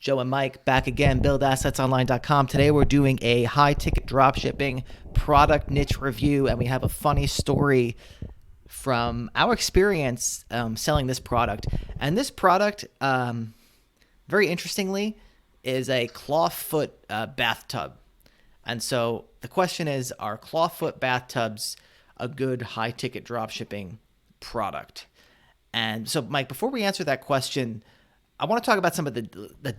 Joe and Mike back again, buildassetsonline.com. Today we're doing a high-ticket dropshipping product niche review, and we have a funny story from our experience selling this product. And this product, very interestingly, is a Clawfoot bathtub. And so the question is, are Clawfoot bathtubs a good high-ticket dropshipping product? And so, Mike, before we answer that question, I want to talk about some of the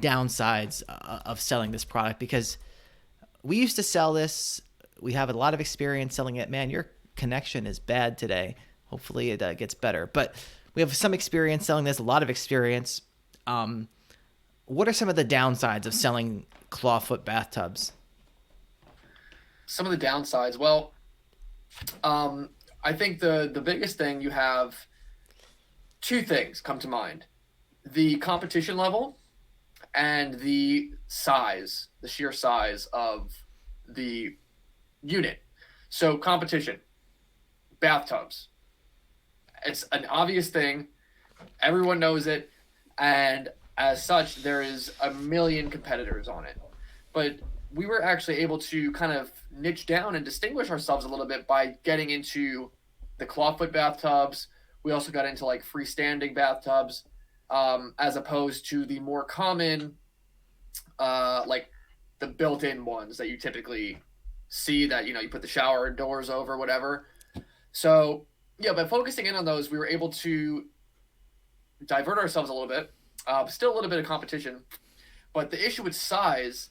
downsides of selling this product, because we used to sell this. We have a lot of experience selling it. Man, your connection is bad today. Hopefully it gets better. But we have some experience selling this, a lot of experience. What are some of the downsides of selling Clawfoot bathtubs? Some of the downsides. Well, I think the biggest thing, you have two things come to mind: the competition level and the size, the sheer size of the unit. So competition, bathtubs. It's an obvious thing. Everyone knows it. And as such, there is a million competitors on it. But we were actually able to kind of niche down and distinguish ourselves a little bit by getting into the clawfoot bathtubs. We also got into like freestanding bathtubs, as opposed to the more common, like the built-in ones that you typically see, that, you put the shower doors over, whatever. So yeah, by focusing in on those, we were able to divert ourselves a little bit. Still a little bit of competition, but the issue with size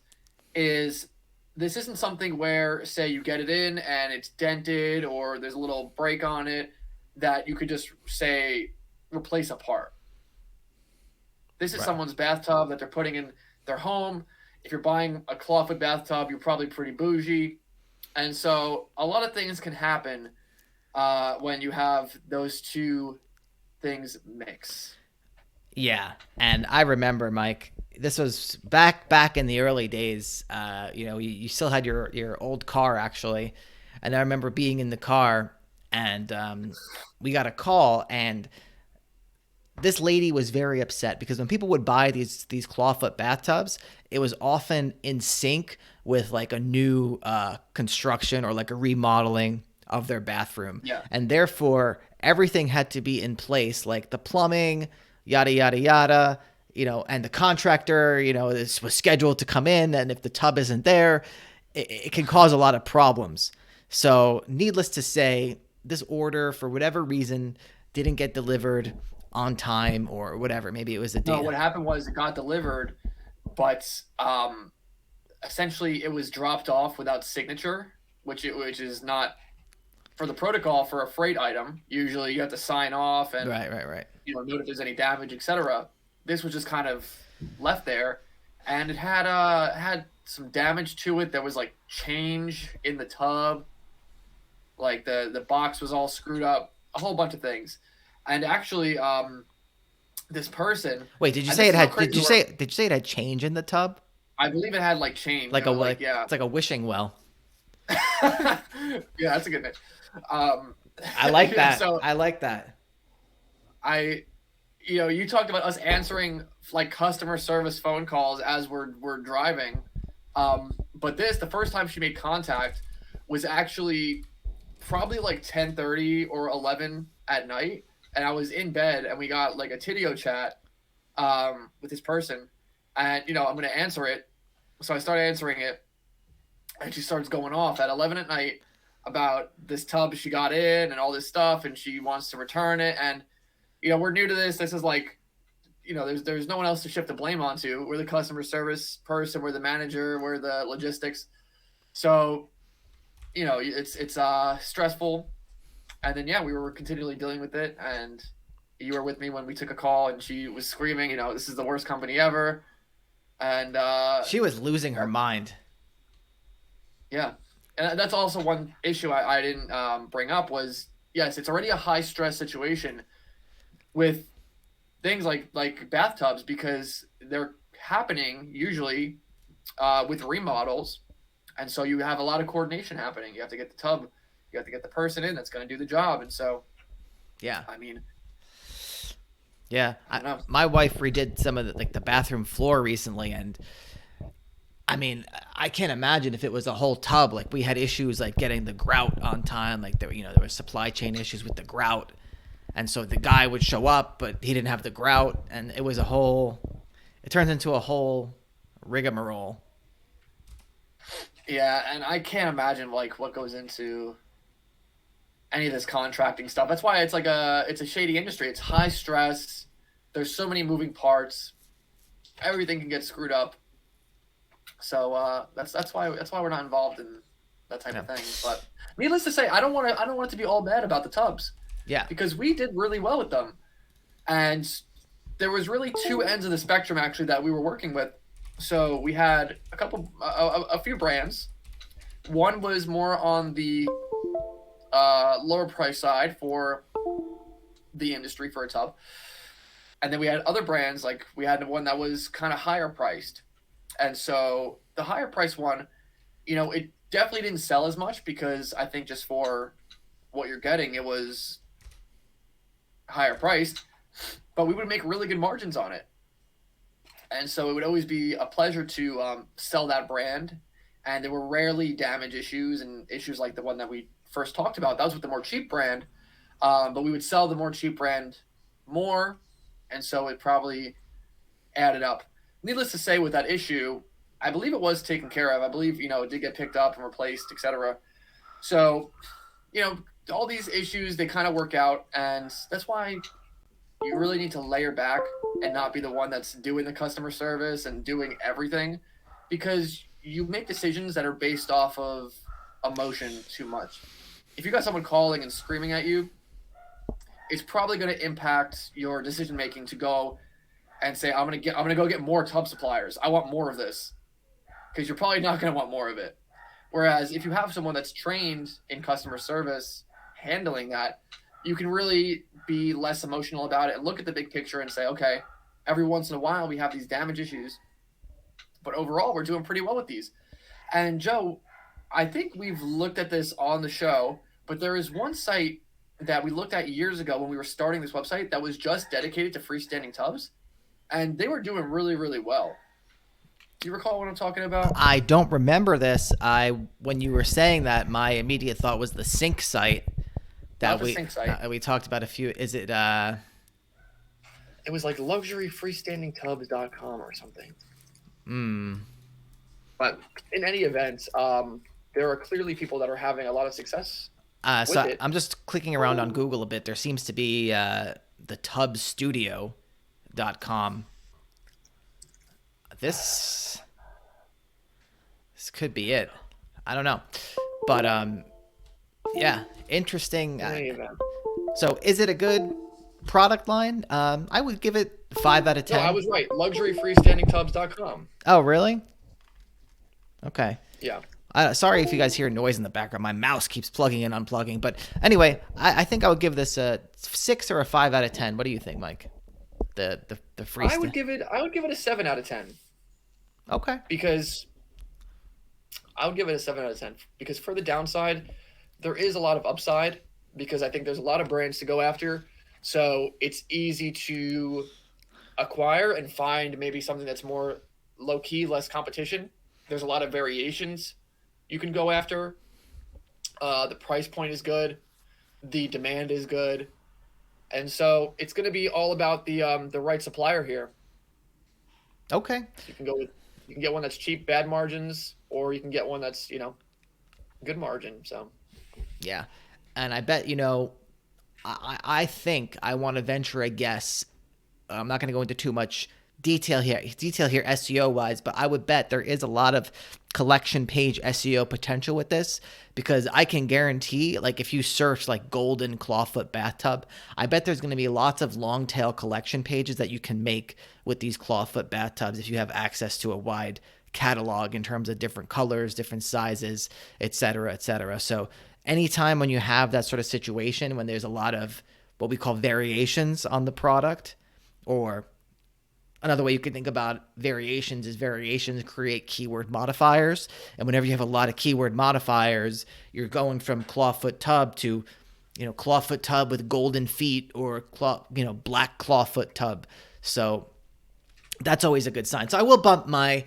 is this isn't something where, say, you get it in and it's dented or there's a little break on it that you could just, say, replace a part. This is Right. someone's bathtub that they're putting in their home. If you're buying a clawfoot bathtub, you're probably pretty bougie. And so a lot of things can happen when you have those two things mix. Yeah, and I remember, Mike, this was back in the early days. You still had your old car, actually, and I remember being in the car, and we got a call, and this lady was very upset because when people would buy these clawfoot bathtubs, it was often in sync with like a new construction or like a remodeling of their bathroom, Yeah. and therefore everything had to be in place, like the plumbing, yada yada yada. And the contractor, was scheduled to come in, and if the tub isn't there, it can cause a lot of problems. So, needless to say, this order, for whatever reason, didn't get delivered on time or whatever. Maybe it was a No, day. what happened was it got delivered, but essentially it was dropped off without signature, which is not for the protocol for a freight item. Usually you have to sign off and Right. note if there's any damage, etc. This was just kind of left there, and it had some damage to it. There was like change in the tub, like the box was all screwed up, a whole bunch of things. And actually, this person, Wait, did you and say this it is how had? crazy Did you where say? Did you say it had change in the tub? I believe it had like change, Like yeah. it's like a wishing well. Yeah, that's a good name. Um, I like that. so I like that. I, you talked about us answering like customer service phone calls as we're driving, but the first time she made contact was actually probably like 10:30 or 11 at night, and I was in bed, and we got like a Tidio chat with this person, and I'm gonna answer it, so I start answering it, and she starts going off at 11 at night about this tub she got in and all this stuff, and she wants to return it. And we're new to this. This is like, there's no one else to shift the blame onto. We're the customer service person, we're the manager, we're the logistics. So it's stressful. And then we were continually dealing with it, and you were with me when we took a call, and she was screaming, this is the worst company ever. And She was losing her mind. yeah. And that's also one issue I didn't bring up was, yes, it's already a high stress situation with things like bathtubs, because they're happening usually with remodels, and so you have a lot of coordination happening. You have to get the tub, you have to get the person in that's going to do the job, and so Yeah. I mean, Yeah, I don't know. my wife redid some of the bathroom floor recently, and I mean, I can't imagine if it was a whole tub. Like we had issues like getting the grout on time. Like there were supply chain issues with the grout, and so the guy would show up, but he didn't have the grout, and it was a whole. It turns into a whole rigmarole. Yeah, and I can't imagine like what goes into any of this contracting stuff. That's why it's a shady industry. It's high stress. There's so many moving parts. Everything can get screwed up. So that's why we're not involved in that type Yeah, of thing. But needless to say, I don't want it to be all bad about the tubs yeah. because we did really well with them, and there was really two ends of the spectrum actually that we were working with. So we had a few brands. One was more on the lower price side for the industry for a tub, and then we had other brands like we had one that was kind of higher priced. And so the higher price one, it definitely didn't sell as much because I think just for what you're getting, it was higher priced, but we would make really good margins on it. And so it would always be a pleasure to sell that brand. And there were rarely damage issues and issues like the one that we first talked about. That was with the more cheap brand. But we would sell the more cheap brand more. And so it probably added up. Needless to say, with that issue, I believe it was taken care of. I believe, it did get picked up and replaced, etc. So, all these issues, they kind of work out. And that's why you really need to layer back and not be the one that's doing the customer service and doing everything, because you make decisions that are based off of emotion too much. If you got someone calling and screaming at you, it's probably going to impact your decision making to go and say, I'm gonna go get more tub suppliers. I want more of this, because you're probably not going to want more of it. Whereas if you have someone that's trained in customer service handling that, you can really be less emotional about it and look at the big picture and say, okay, every once in a while we have these damage issues, but overall we're doing pretty well with these. And Joe, I think we've looked at this on the show, but there is one site that we looked at years ago when we were starting this website that was just dedicated to freestanding tubs, and they were doing really, really well. Do you recall what I'm talking about? I don't remember this. When you were saying that, my immediate thought was the sync site Not that the sync site. we talked about a few. Is it? It was like luxuryfreestandingtubs.com or something. But in any event, there are clearly people that are having a lot of success So with it. I'm just clicking around on Google a bit. There seems to be the tubstudio.com. This could be it. I don't know. But yeah, interesting. In any event. So is it a good product line? I would give it 5 out of 10. No, I was right. Luxuryfreestandingtubs.com. Oh, really? Okay. Yeah. Sorry if you guys hear noise in the background. My mouse keeps plugging and unplugging. But anyway, I think I would give this a 6 or a 5 out of 10. What do you think, Mike? The free. I would give it a 7 out of 10. Okay. Because I would give it a 7 out of 10 because for the downside, there is a lot of upside because I think there's a lot of brands to go after. So it's easy to acquire and find maybe something that's more low key, less competition. There's a lot of variations you can go after. The price point is good. The demand is good. And so it's going to be all about the right supplier here. Okay. You can get one that's cheap, bad margins, or you can get one that's, good margin. So Yeah. And I bet, I think I want to venture a guess. I'm not going to go into too much detail here SEO wise, but I would bet there is a lot of collection page SEO potential with this, because I can guarantee, like, if you search like golden clawfoot bathtub, I bet there's going to be lots of long tail collection pages that you can make with these clawfoot bathtubs if you have access to a wide catalog in terms of different colors, different sizes, etc., etc. So anytime when you have that sort of situation, when there's a lot of what we call variations on the product, or another way you can think about variations is variations create keyword modifiers. And whenever you have a lot of keyword modifiers, you're going from clawfoot tub to clawfoot tub with golden feet, or black clawfoot tub. So that's always a good sign. So I will bump my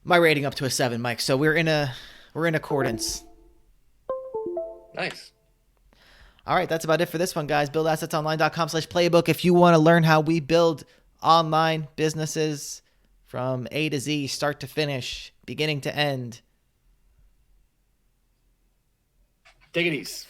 rating up to a 7, Mike. So we're in accordance. Nice. All right, that's about it for this one, guys. BuildAssetsOnline.com/playbook. If you want to learn how we build online businesses from A to Z, start to finish, beginning to end. Take it easy.